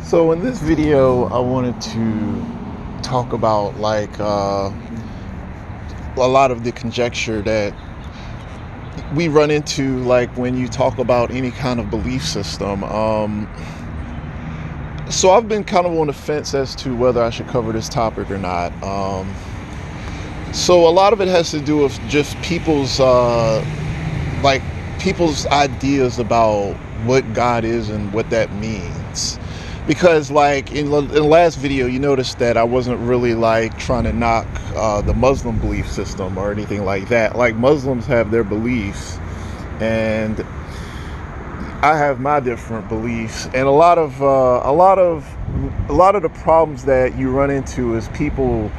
So in this video, I wanted to talk about a lot of the conjecture that we run into when you talk about any kind of belief system. So I've been kind of on the fence as to whether I should cover this topic or not. So a lot of it has to do with just people's ideas about what God is and what that means. Because in the last video, you noticed that I wasn't really trying to knock the Muslim belief system or anything like that. Muslims have their beliefs, and I have my different beliefs. And a lot of the problems that you run into is people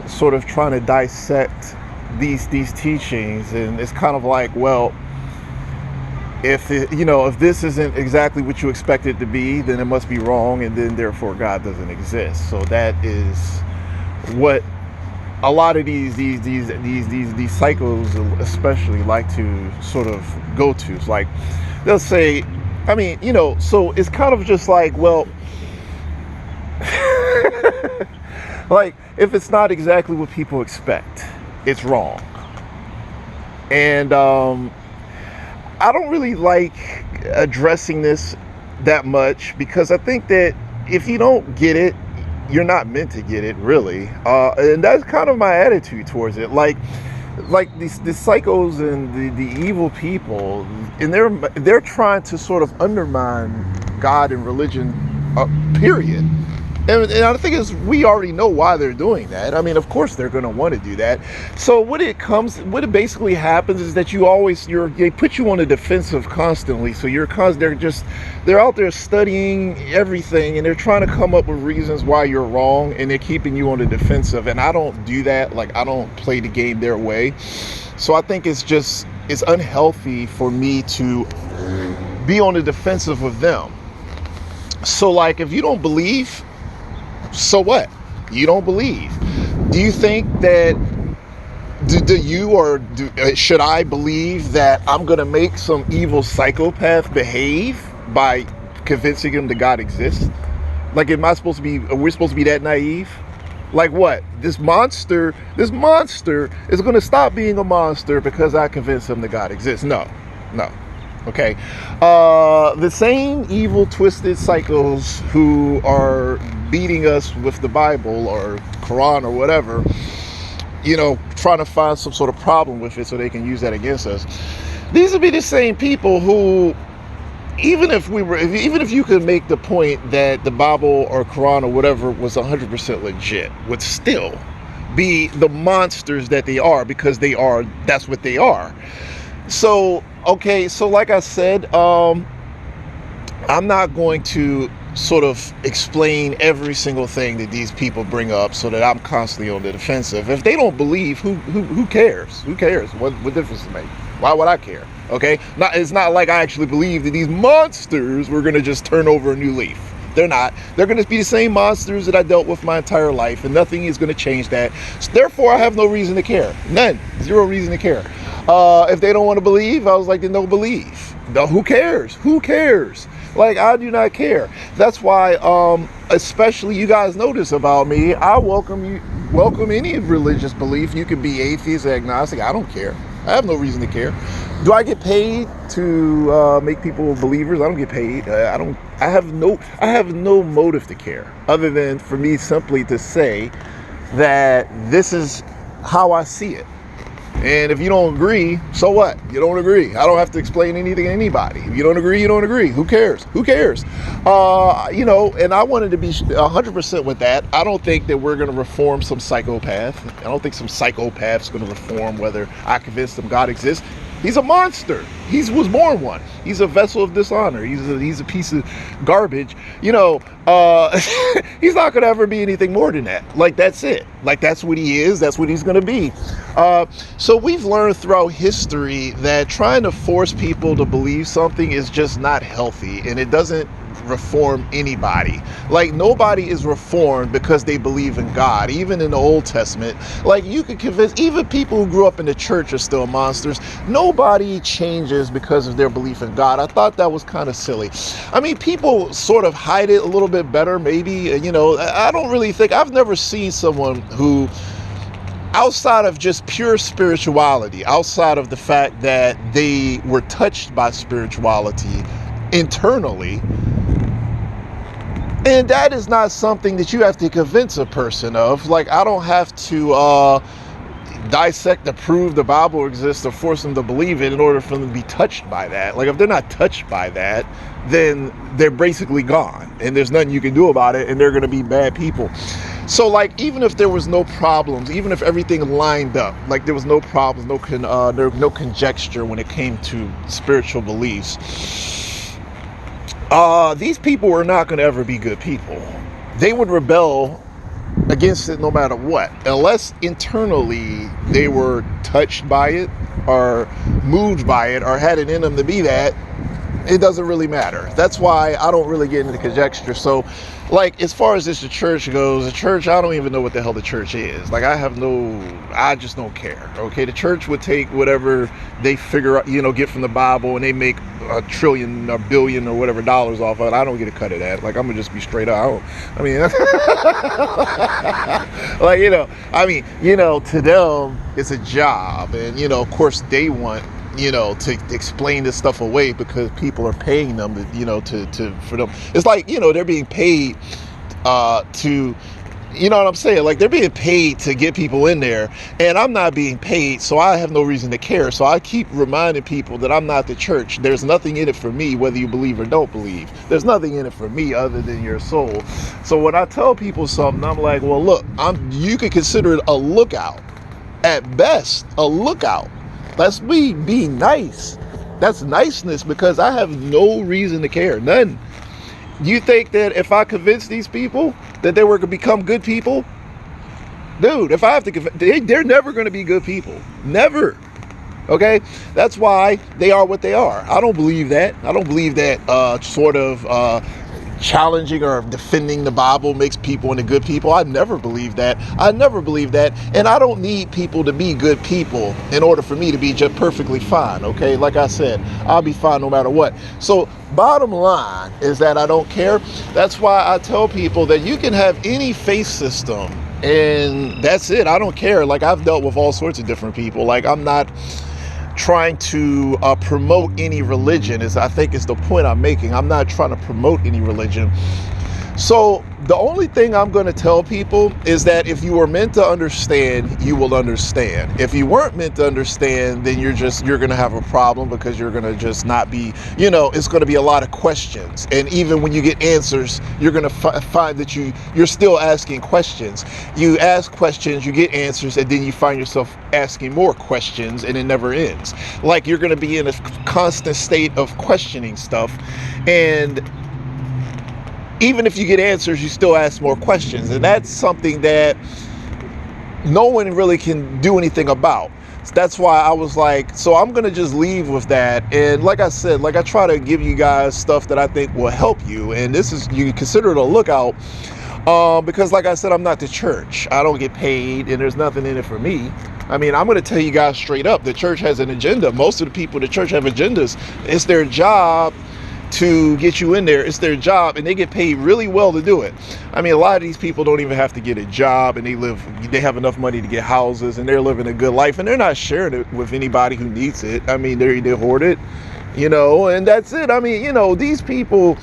sort of trying to dissect these teachings, and it's kind of if this isn't exactly what you expect it to be, then it must be wrong, and then therefore God doesn't exist. So that is what a lot of these cycles especially like to sort of go to. It's they'll say, so it's kind of just if it's not exactly what people expect, it's wrong. And I don't really like addressing this that much, because I think that if you don't get it, you're not meant to get it, really. And that's kind of my attitude towards it. These psychos and the evil people, and they're trying to sort of undermine God and religion, period. And I think we already know why they're doing that. I mean, of course they're going to want to do that. So what it basically happens is that they put you on the defensive constantly. So they're out there studying everything, and they're trying to come up with reasons why you're wrong, and they're keeping you on the defensive. And I don't do that. I don't play the game their way. So I think it's unhealthy for me to be on the defensive with them. So if you don't believe, so what? You don't believe. Do you think that should I believe that I'm going to make some evil psychopath behave by convincing him that God exists? Are we supposed to be that naive? What? This monster is going to stop being a monster because I convince him that God exists? No. Okay. The same evil, twisted psychos who are beating us with the Bible or Quran or whatever, trying to find some sort of problem with it so they can use that against us. These would be the same people who, even if you could make the point that the Bible or Quran or whatever was 100% legit, would still be the monsters that they are, because that's what they are. So, okay, so like I said, I'm not going to sort of explain every single thing that these people bring up so that I'm constantly on the defensive. If they don't believe, who cares? Who cares? What difference does it make? Why would I care? Okay? It's not like I actually believe that these monsters were going to just turn over a new leaf. They're not. They're going to be the same monsters that I dealt with my entire life, and nothing is going to change that. So therefore, I have no reason to care. None. Zero reason to care. If they don't want to believe, I was then don't believe. No, who cares? Who cares? I do not care. That's why, especially you guys know this about me, I welcome any religious belief. You could be atheist, agnostic. I don't care. I have no reason to care. Do I get paid to make people believers? I don't get paid. I have no motive to care, other than for me simply to say that this is how I see it. And if you don't agree, so what? You don't agree. I don't have to explain anything to anybody. If you don't agree, you don't agree. Who cares? Who cares? And I wanted to be 100% with that. I don't think that we're going to reform some psychopath. I don't think some psychopath's going to reform whether I convince them God exists. He's a monster. He was born one. He's a vessel of dishonor. He's a piece of garbage. He's not going to ever be anything more than that. That's it. That's what he is. That's what he's going to be. So we've learned throughout history that trying to force people to believe something is just not healthy, and it doesn't reform anybody. Like, nobody is reformed because they believe in God. Even in the Old Testament, like, you could convince, even people who grew up in the church are still monsters. Nobody changes because of their belief in God. I thought that was kind of silly. I mean, people sort of hide it a little bit better, maybe. You know, I don't really think, I've never seen someone who, outside of just pure spirituality, outside of the fact that they were touched by spirituality internally, and that is not something that you have to convince a person of. Like, I don't have to dissect to prove the Bible exists or force them to believe it in order for them to be touched by that. Like, if they're not touched by that, then they're basically gone, and there's nothing you can do about it, and they're going to be bad people. So, like, even if there was no problems, even if everything lined up, like there was no problems, there was no conjecture when it came to spiritual beliefs, these people were not going to ever be good people. They would rebel against it no matter what, unless internally they were touched by it or moved by it or had it in them to be that. It doesn't really matter. That's why I don't really get into conjecture. So, like, as far as the church goes, the church, I don't even know what the hell the church is. Like, I just don't care. Okay, the church would take whatever they figure out, get from the Bible, and they make a trillion or billion or whatever dollars off of it. I don't get a cut of that. Like, I'm gonna just be straight up. To them, it's a job, and of course they want to explain this stuff away because people are paying them for them. It's like, they're being paid to, what I'm saying? Like, they're being paid to get people in there, and I'm not being paid, so I have no reason to care. So I keep reminding people that I'm not the church. There's nothing in it for me, whether you believe or don't believe. There's nothing in it for me other than your soul. So when I tell people something, I'm like, well, look, you could consider it a lookout. At best, a lookout. That's me being nice. That's niceness, because I have no reason to care. None. You think that if I convince these people that they were going to become good people? Dude, if I have to convince, they're never going to be good people. Never. Okay? That's why they are what they are. I don't believe that. I don't believe that challenging or defending the Bible makes people into good people. I never believed that. And I don't need people to be good people in order for me to be just perfectly fine. Okay, like I said, I'll be fine no matter what. So bottom line is that I don't care. That's why I tell people that you can have any faith system and that's it. I don't care. Like, I've dealt with all sorts of different people. Like, I'm not trying to promote any religion, I think is the point I'm making. I'm not trying to promote any religion. So the only thing I'm going to tell people is that if you were meant to understand, you will understand. If you weren't meant to understand, then you're going to have a problem, because you're going to just not be, it's going to be a lot of questions. And even when you get answers, you're going to find that you're still asking questions. You ask questions, you get answers, and then you find yourself asking more questions, and it never ends. Like, you're going to be in a constant state of questioning stuff. And even if you get answers, you still ask more questions. And that's something that no one really can do anything about. So that's why I was like, so I'm going to just leave with that. And like I said, I try to give you guys stuff that I think will help you. And you consider it a lookout, because like I said, I'm not the church. I don't get paid, and there's nothing in it for me. I mean, I'm going to tell you guys straight up, the church has an agenda. Most of the people in the church have agendas. It's their job to get you in there. It's their job, and they get paid really well to do it. I mean, a lot of these people don't even have to get a job, and they have enough money to get houses, and they're living a good life, and they're not sharing it with anybody who needs it. I mean, they hoard it, and that's it. I mean, these people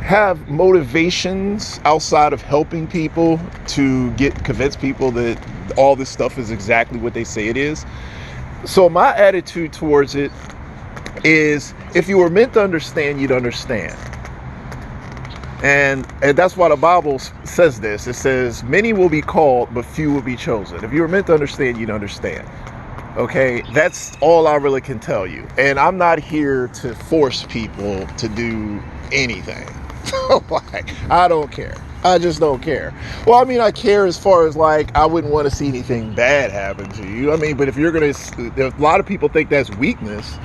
have motivations outside of helping people to convince people that all this stuff is exactly what they say it is. So my attitude towards it is, if you were meant to understand, you'd understand. And that's why the Bible says this. It says, many will be called, but few will be chosen. If you were meant to understand, you'd understand. Okay, that's all I really can tell you. And I'm not here to force people to do anything. I don't care. I just don't care. Well, I mean, I care as far as, like, I wouldn't want to see anything bad happen to you. I mean, but if a lot of people think that's weakness.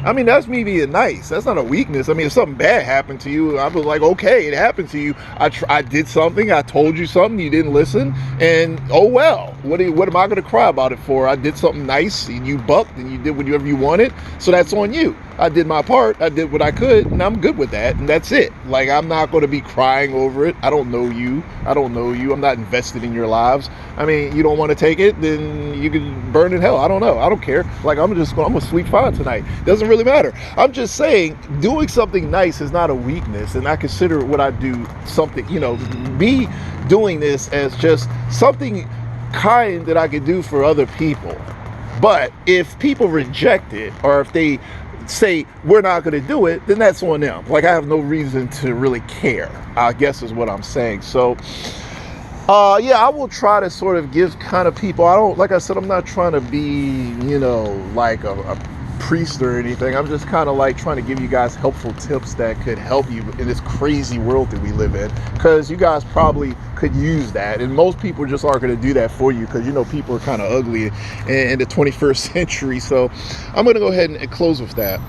I mean, that's me being nice. That's not a weakness. I mean, if something bad happened to you, I was like, okay, it happened to you. I did something. I told you something. You didn't listen. And oh well. What am I going to cry about it for? I did something nice and you bucked and you did whatever you wanted. So that's on you. I did my part. I did what I could, and I'm good with that. And that's it. Like, I'm not going to be crying over it. I don't know you. I'm not invested in your lives. I mean, you don't want to take it, then you can burn in hell. I don't know. I don't care. Like, I'm gonna sleep fine tonight. Doesn't really matter. I'm just saying, doing something nice is not a weakness, and I consider what I do something, me doing this as just something kind that I could do for other people. But if people reject it, or if they say we're not going to do it, then that's on them. Like, I have no reason to really care, I guess is what I'm saying. So yeah, I will try to sort of give kind of people, like I said, I'm not trying to be, like a priest or anything. I'm just kind of like trying to give you guys helpful tips that could help you in this crazy world that we live in, because you guys probably could use that, and most people just aren't going to do that for you, because people are kind of ugly in the 21st century. So I'm going to go ahead and close with that.